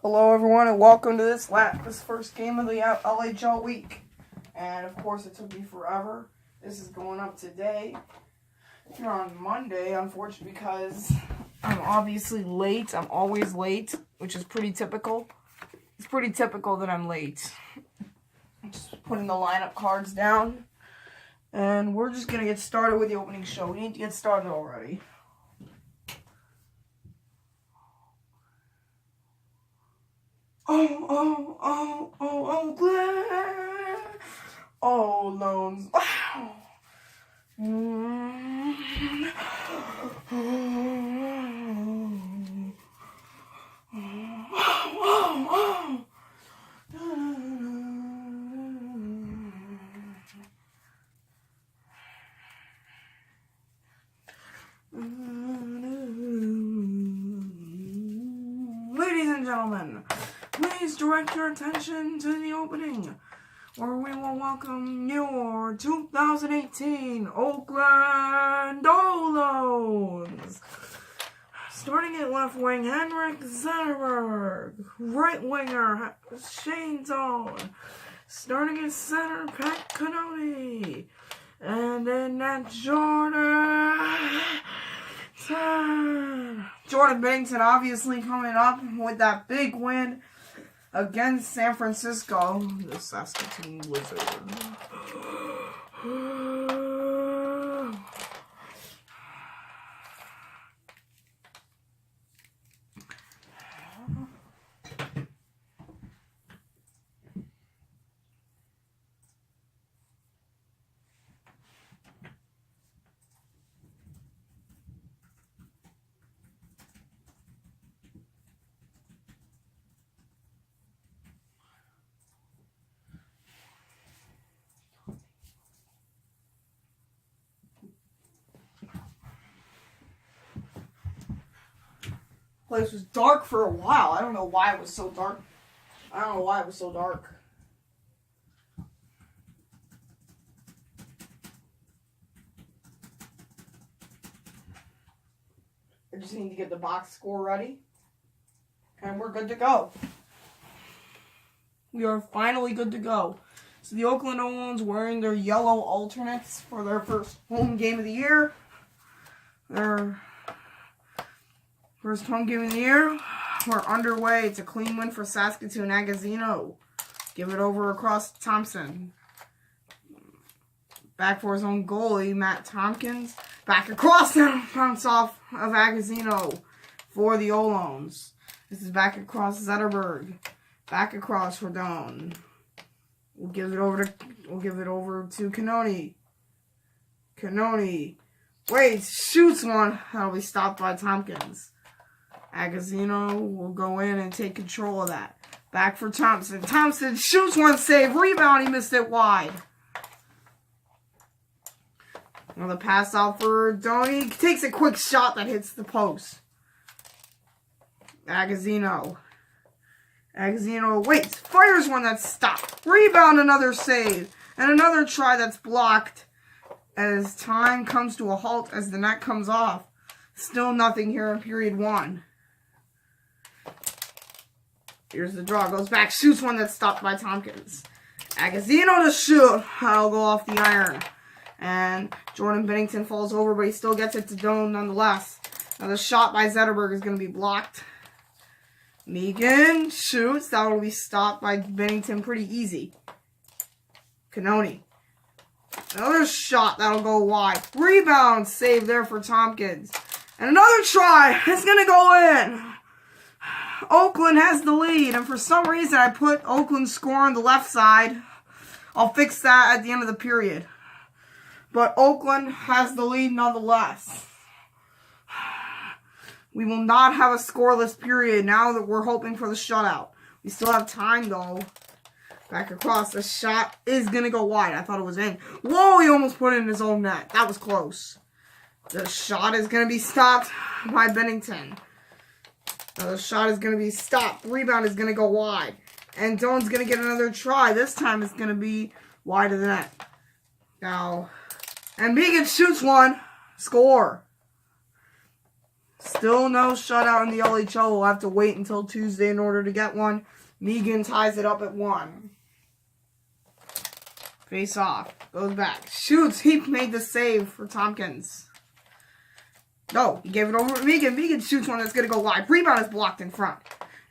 Hello everyone and welcome to this first game of the LHL week. And of course it took me forever. This is going up today. Here on Monday, unfortunately, because I'm obviously late. I'm always late, which is pretty typical. It's pretty typical that I'm late. Just putting the lineup cards down. And we're just going to get started with the opening show. We need to get started already. Oakland! Ohlones! Wow! Ladies and gentlemen, please direct your attention to the opening, where we will welcome your 2018 Oakland Ohlones. Starting at left wing, Henrik Zetterberg. Right winger, Shane Doan. Starting at center, Pat Canoni. And then that Jordan Bennington obviously coming up with that big win against San Francisco, the Saskatoon Blizzard. Place was dark for a while. I don't know why it was so dark. I just need to get the box score ready. And we're good to go. We are finally good to go. So the Oakland Ohlones wearing their yellow alternates for their first home game of the year. Their first home game of the year. We're underway. It's a clean win for Saskatoon. Agazino. Give it over across Thompson. Back for his own goalie, Matt Tompkins. Back across and bounce off of Agazino for the Ohlones. This is back across Zetterberg. Back across for Doan. We'll give it over to Canoni. Canoni. Wait, shoots one. That'll be stopped by Tompkins. Agazino will go in and take control of that. Back for Thompson. Thompson shoots one, save. Rebound, he missed it wide. Another pass out for Donnie. He takes a quick shot that hits the post. Agazino waits. Fires one that's stopped. Rebound, another save. And another try that's blocked as time comes to a halt as the net comes off. Still nothing here in period one. Here's the draw. Goes back. Shoots one that's stopped by Tompkins. Agazino to shoot. That'll go off the iron. And Jordan Bennington falls over, but he still gets it to Doan nonetheless. Another shot by Zetterberg is going to be blocked. Megan shoots. That will be stopped by Bennington pretty easy. Canoni. Another shot. That'll go wide. Rebound. Save there for Tompkins. And another try. It's going to go in. Oakland has the lead. And for some reason, I put Oakland's score on the left side. I'll fix that at the end of the period. But Oakland has the lead nonetheless. We will not have a scoreless period now that we're hoping for the shutout. We still have time, though. Back across. The shot is going to go wide. I thought it was in. Whoa, he almost put it in his own net. That was close. The shot is going to be stopped by Bennington. The shot is going to be stopped. The rebound is going to go wide. And Doan's going to get another try. This time it's going to be wide of the net. Now, and Megan shoots one. Score. Still no shutout in the LHL. We'll have to wait until Tuesday in order to get one. Megan ties it up at 1. Face off. Goes back. Shoots. He made the save for Tompkins. No, he gave it over to Megan. Megan shoots one that's going to go wide. Rebound is blocked in front.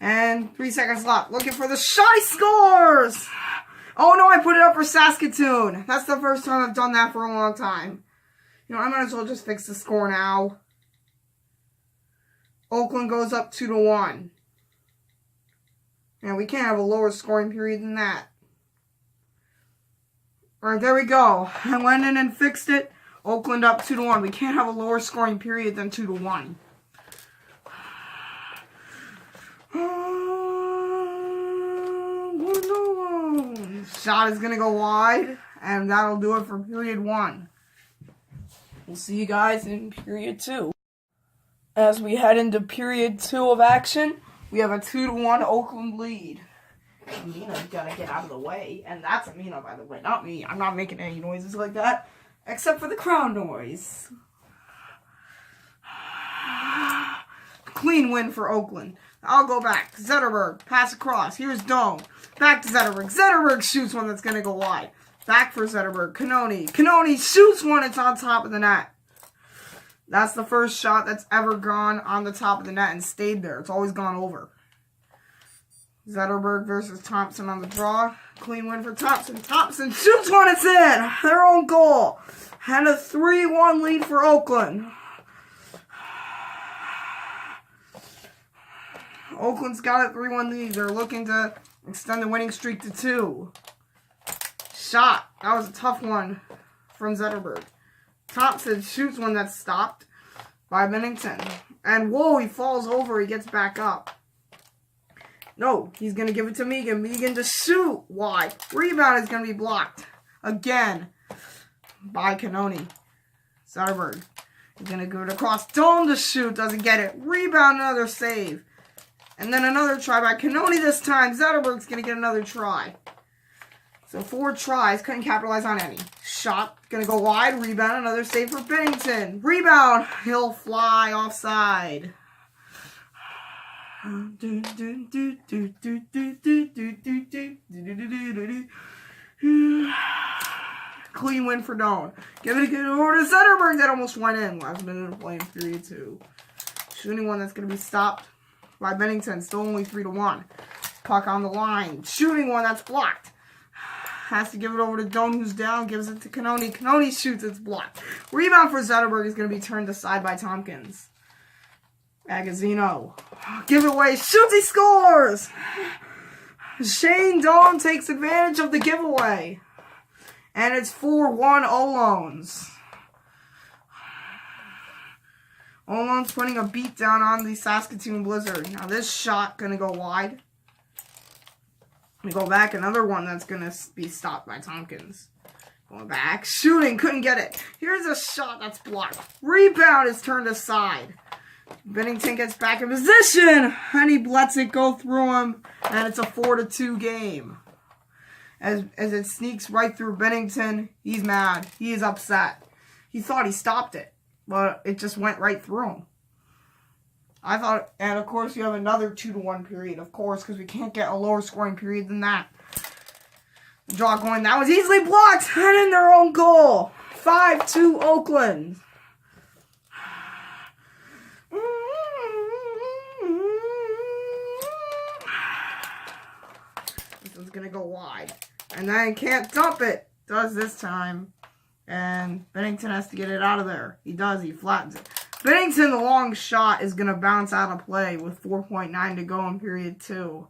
And 3 seconds left. Looking for the shot. He scores! Oh no, I put it up for Saskatoon. That's the first time I've done that for a long time. You know, I might as well just fix the score now. Oakland goes up 2-1. And we can't have a lower scoring period than that. Alright, there we go. I went in and fixed it. Oakland up 2-1. We can't have a lower scoring period than 2-1. Shot is going to go wide. And that'll do it for period 1. We'll see you guys in period 2. As we head into period 2 of action, we have a 2-1 Oakland lead. Amina's gotta get out of the way. And that's Amina, by the way, not me. I'm not making any noises like that. Except for the crowd noise. Clean win for Oakland. I'll go back. Zetterberg, pass across. Here's Doan. Back to Zetterberg. Zetterberg shoots one that's going to go wide. Back for Zetterberg. Canoni. Canoni shoots one. It's on top of the net. That's the first shot that's ever gone on the top of the net and stayed there. It's always gone over. Zetterberg versus Thompson on the draw. Clean win for Thompson. Thompson shoots one. It's in. Their own goal. And a 3-1 lead for Oakland. Oakland's got a 3-1 lead. They're looking to extend the winning streak to 2. Shot. That was a tough one from Zetterberg. Thompson shoots one that's stopped by Bennington. And whoa, he falls over. He gets back up. No, he's going to give it to Megan. Megan to shoot. Wide. Rebound is going to be blocked. Again. By Canoni. Zetterberg. He's going to go it across. Dome to shoot. Doesn't get it. Rebound. Another save. And then another try by Canoni this time. Zetterberg's going to get another try. So 4 tries. Couldn't capitalize on any. Shot. Going to go wide. Rebound. Another save for Bennington. Rebound. He'll fly offside. Clean win for Doan. Give it over to Zetterberg. That almost went in. Last minute of play in period 2. Shooting one that's going to be stopped by Bennington. Still only 3-1. Puck on the line. Shooting one that's blocked. Has to give it over to Doan, who's down. Gives it to Canoni. Canoni shoots. It's blocked. Rebound for Zetterberg is going to be turned aside by Tompkins. Agazzino. Give it away. Shoots. He scores. Shane Doan takes advantage of the giveaway. And it's 4-1 Ohlones. Ohlones putting a beat down on the Saskatoon Blizzard. Now this shot going to go wide. We go back. Another one that's going to be stopped by Tompkins. Going back. Shooting. Couldn't get it. Here's a shot that's blocked. Rebound is turned aside. Bennington gets back in position. And he lets it go through him. And it's a 4-2 game. As it sneaks right through Bennington, he's mad. He is upset. He thought he stopped it. But it just went right through him. I thought, and of course you have another 2-1 period, of course, because we can't get a lower scoring period than that. Draw going, that was easily blocked, and in their own goal. 5-2 Oakland. This one's going to go wide. And then can't dump it. Does this time. And Bennington has to get it out of there. He does. He flattens it. Bennington, the long shot, is going to bounce out of play with 4.9 to go in period 2.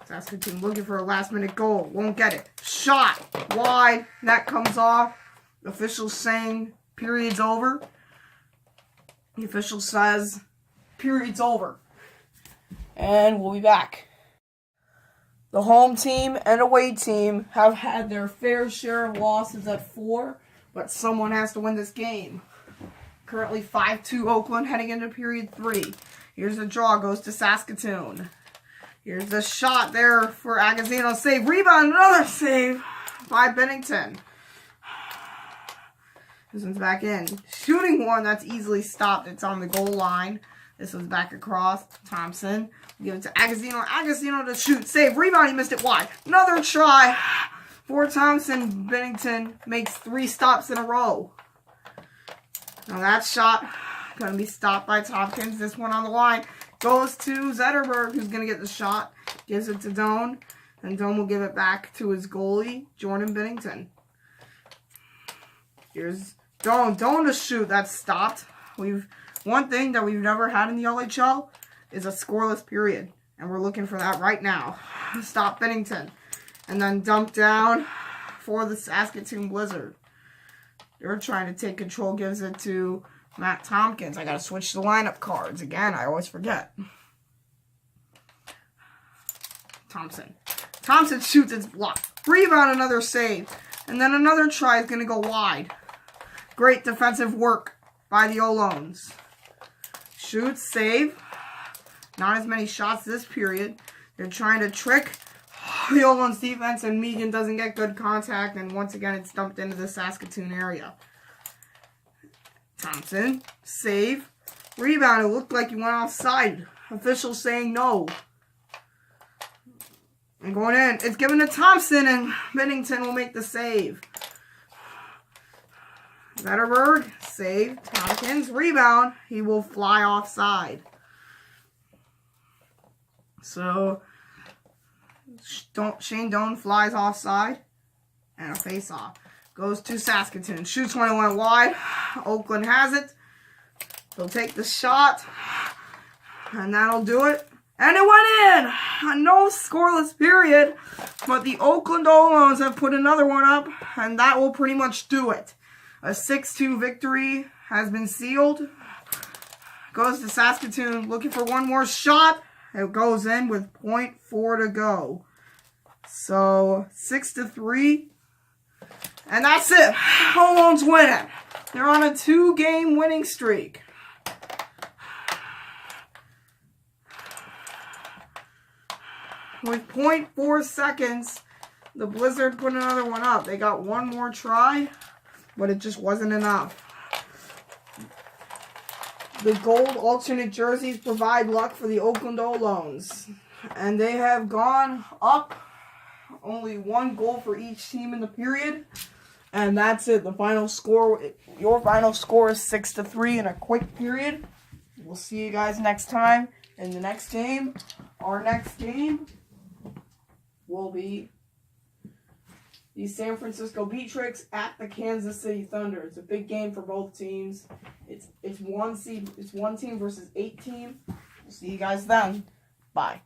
Saskatoon looking for a last-minute goal. Won't get it. Shot. Wide. Net comes off. The official saying period's over. The official says period's over. And we'll be back. The home team and away team have had their fair share of losses at 4, but someone has to win this game. Currently 5-2 Oakland heading into period 3. Here's the draw, goes to Saskatoon. Here's the shot there for Agazzino. Save, rebound, another save by Bennington. This one's back in. Shooting one, that's easily stopped. It's on the goal line. This one's back across. Thompson. Give it to Agazino. Agazino to shoot. Save. Rebound. He missed it wide. Another try for Thompson. Bennington makes 3 stops in a row. Now that shot going to be stopped by Tompkins. This one on the line goes to Zetterberg, who's going to get the shot. Gives it to Doan. And Doan will give it back to his goalie, Jordan Bennington. Here's Doan. Doan to shoot. That's stopped. One thing that we've never had in the LHL is a scoreless period. And we're looking for that right now. Stop Bennington. And then dump down for the Saskatoon Blizzard. They're trying to take control. Gives it to Matt Tompkins. I got to switch the lineup cards. Again, I always forget. Thompson. Thompson shoots. It's blocked. Rebound, another save. And then another try is going to go wide. Great defensive work by the Ohlones. Shoots, save. Not as many shots this period. They're trying to trick the Ohlones defense, and Megan doesn't get good contact, and once again it's dumped into the Saskatoon area. Thompson, save. Rebound, it looked like he went offside. Officials saying no. And going in, it's given to Thompson, and Bennington will make the save. Zetterberg, save. Tompkins, rebound. He will fly offside. So, Shane Doan flies offside. And a face-off. Goes to Saskatoon. Shoots when it went wide. Oakland has it. They'll take the shot. And that'll do it. And it went in! A no scoreless period. But the Oakland Ohlones have put another one up. And that will pretty much do it. A 6-2 victory has been sealed. Goes to Saskatoon looking for one more shot. It goes in with .4 to go. So, 6-3. And that's it. Ohlones win it. They're on a 2-game winning streak. With .4 seconds, the Blizzard put another one up. They got one more try, but it just wasn't enough. The gold alternate jerseys provide luck for the Oakland Ohlones. And they have gone up. Only 1 goal for each team in the period. And that's it. The final score, your final score is 6-3 in a quick period. We'll see you guys next time in the next game. Our next game will be the San Francisco Beatrix at the Kansas City Thunder. It's a big game for both teams. It's one team versus 8 team. We'll see you guys then. Bye.